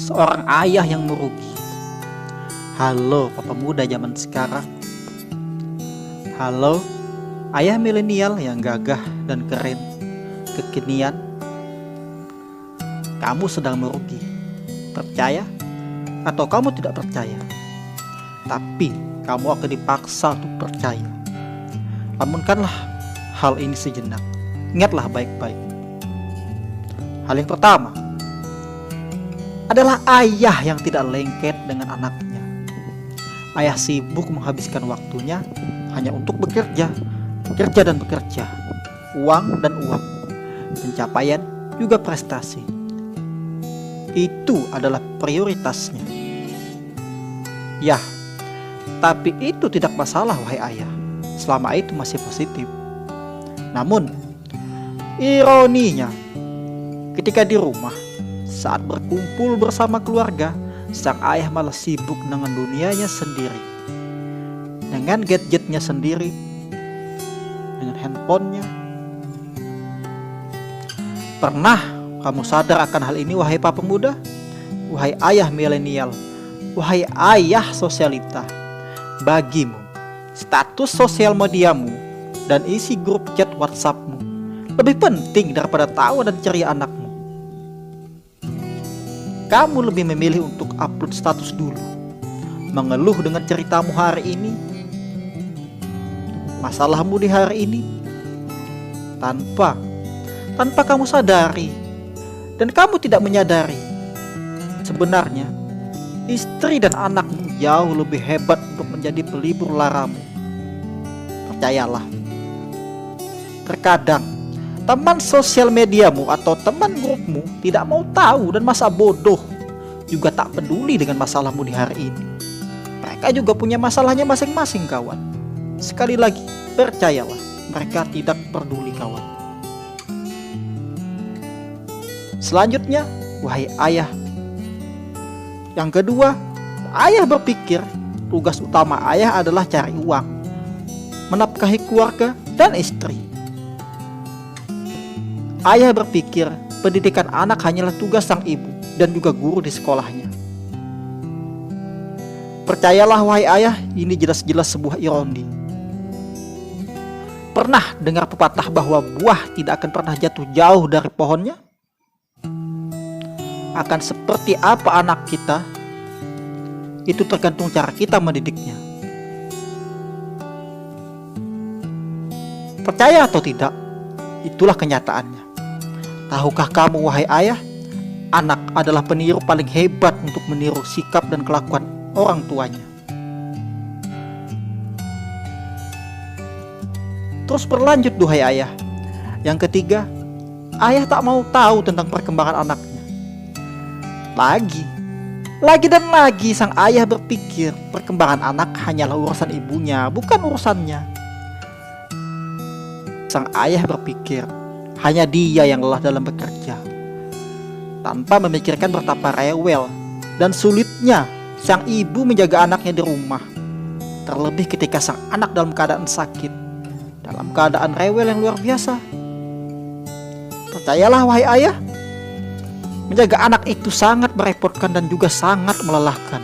seorang ayah yang merugi. Halo papa muda zaman sekarang. Halo ayah milenial yang gagah dan keren kekinian. Kamu sedang merugi. Percaya atau kamu tidak percaya? Tapi kamu akan dipaksa untuk percaya. Lamunkanlah hal ini sejenak. Ingatlah baik-baik. Hal yang pertama adalah ayah yang tidak lengket dengan anaknya. Ayah sibuk menghabiskan waktunya hanya untuk bekerja dan bekerja. Uang dan uang. Pencapaian juga prestasi. Itu adalah prioritasnya. Ya, tapi itu tidak masalah wahai ayah, selama itu masih positif. Namun, ironinya, ketika di rumah, saat berkumpul bersama keluarga, sang ayah malah sibuk dengan dunianya sendiri, dengan gadgetnya sendiri, dengan handphonenya. Pernah kamu sadar akan hal ini wahai papa muda? Wahai ayah milenial, wahai ayah sosialita, bagimu status sosial mediamu dan isi grup chat WhatsAppmu lebih penting daripada tawa dan ceria anakmu. Kamu lebih memilih untuk upload status dulu, mengeluh dengan ceritamu hari ini, masalahmu di hari ini, tanpa kamu sadari. Dan kamu tidak menyadari, sebenarnya istri dan anakmu jauh lebih hebat untuk menjadi pelibur laramu. Percayalah, terkadang teman sosial mediamu atau teman grupmu tidak mau tahu dan masa bodoh juga tak peduli dengan masalahmu di hari ini. Mereka juga punya masalahnya masing-masing kawan. Sekali lagi, percayalah, mereka tidak peduli kawan. Selanjutnya, wahai ayah. Yang kedua, ayah berpikir tugas utama ayah adalah cari uang, menafkahi keluarga dan istri. Ayah berpikir pendidikan anak hanyalah tugas sang ibu dan juga guru di sekolahnya. Percayalah wahai ayah, ini jelas-jelas sebuah ironi. Pernah dengar pepatah bahwa buah tidak akan pernah jatuh jauh dari pohonnya? Akan seperti apa anak kita, itu tergantung cara kita mendidiknya. Percaya atau tidak, itulah kenyataannya. Tahukah kamu wahai ayah, anak adalah peniru paling hebat untuk meniru sikap dan kelakuan orang tuanya. Terus berlanjut duhai ayah. Yang ketiga, ayah tak mau tahu tentang perkembangan anaknya. Lagi dan lagi sang ayah berpikir perkembangan anak hanyalah urusan ibunya, bukan urusannya. Sang ayah berpikir hanya dia yang lelah dalam bekerja, tanpa memikirkan betapa rewel dan sulitnya sang ibu menjaga anaknya di rumah. Terlebih ketika sang anak dalam keadaan sakit, dalam keadaan rewel yang luar biasa. Percayalah wahai ayah, menjaga anak itu sangat merepotkan dan juga sangat melelahkan.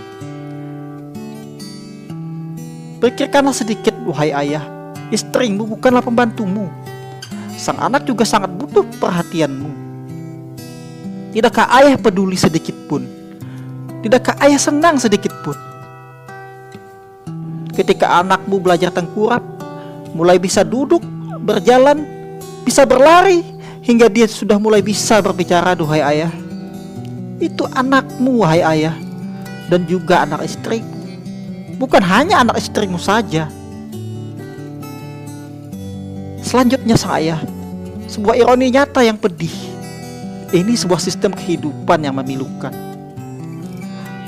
Pikirkanlah sedikit wahai ayah, istrimu bukanlah pembantumu. Sang anak juga sangat butuh perhatianmu. Tidakkah ayah peduli sedikit pun? Tidakkah ayah senang sedikit pun? Ketika anakmu belajar tengkurap, mulai bisa duduk, berjalan, bisa berlari, hingga dia sudah mulai bisa berbicara duhai ayah. Itu anakmu wahai ayah, dan juga anak istrimu. Bukan hanya anak istrimu saja. Selanjutnya sang ayah, sebuah ironi nyata yang pedih. Ini sebuah sistem kehidupan yang memilukan.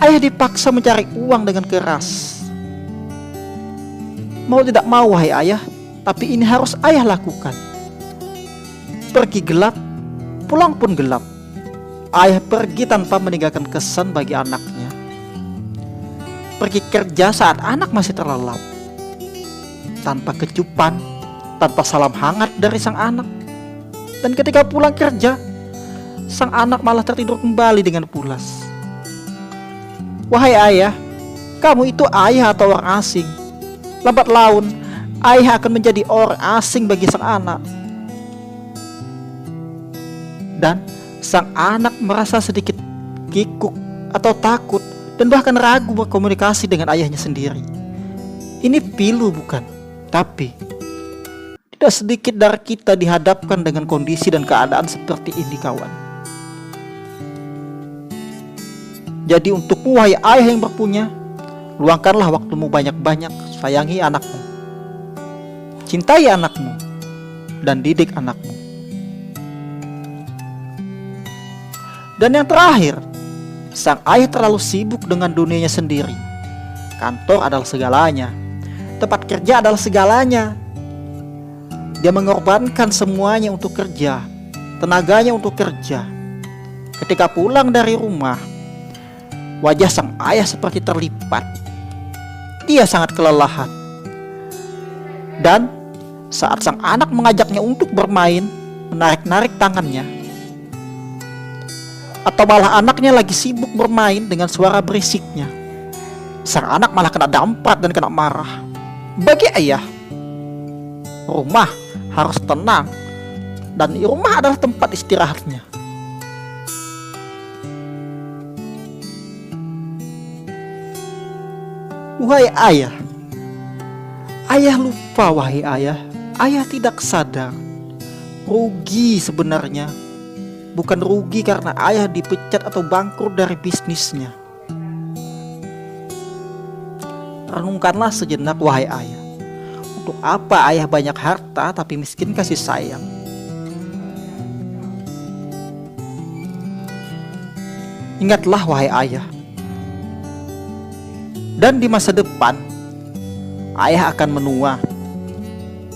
Ayah dipaksa mencari uang dengan keras. Mau tidak mau wahai ayah, tapi ini harus ayah lakukan. Pergi gelap, pulang pun gelap. Ayah pergi tanpa meninggalkan kesan bagi anaknya. Pergi kerja saat anak masih terlelap, tanpa kecupan, tanpa salam hangat dari sang anak. Dan ketika pulang kerja, sang anak malah tertidur kembali dengan pulas. Wahai ayah, kamu itu ayah atau orang asing? Lambat laun, ayah akan menjadi orang asing bagi sang anak. Dan sang anak merasa sedikit kikuk atau takut dan bahkan ragu berkomunikasi dengan ayahnya sendiri. Ini pilu bukan? Tapi tidak sedikit dari kita dihadapkan dengan kondisi dan keadaan seperti ini, kawan. Jadi untukmu wahai ayah yang berpunya, luangkanlah waktumu banyak-banyak, sayangi anakmu, cintai anakmu, dan didik anakmu. Dan yang terakhir, sang ayah terlalu sibuk dengan dunianya sendiri. Kantor adalah segalanya, tempat kerja adalah segalanya. Dia mengorbankan semuanya untuk kerja, tenaganya untuk kerja. Ketika pulang dari rumah, wajah sang ayah seperti terlipat. Dia sangat kelelahan. Dan saat sang anak mengajaknya untuk bermain, menarik-narik tangannya, atau malah anaknya lagi sibuk bermain dengan suara berisiknya, sang anak malah kena damprat dan kena marah. Bagi ayah, rumah harus tenang, dan rumah adalah tempat istirahatnya. Wahai ayah, ayah lupa wahai ayah, ayah tidak sadar. Rugi sebenarnya, bukan rugi karena ayah dipecat atau bangkrut dari bisnisnya. Renungkanlah sejenak wahai ayah. Untuk apa ayah banyak harta tapi miskin kasih sayang? Ingatlah wahai ayah, dan di masa depan, ayah akan menua.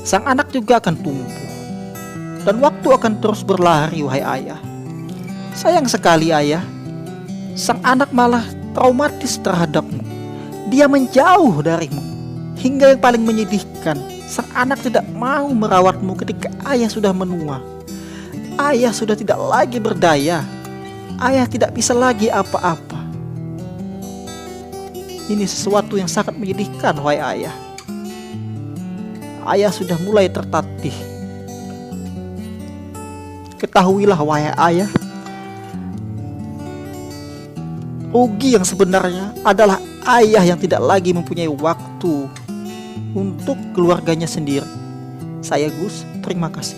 Sang anak juga akan tumbuh. Dan waktu akan terus berlari wahai ayah. Sayang sekali ayah, sang anak malah traumatis terhadapmu. Dia menjauh darimu. Hingga yang paling menyedihkan, sang anak tidak mau merawatmu ketika ayah sudah menua. Ayah sudah tidak lagi berdaya. Ayah tidak bisa lagi apa-apa. Ini sesuatu yang sangat menyedihkan wahai ayah. Ayah sudah mulai tertatih. Ketahuilah wahai ayah, rugi yang sebenarnya adalah ayah yang tidak lagi mempunyai waktu untuk keluarganya sendiri. Saya Gus, terima kasih.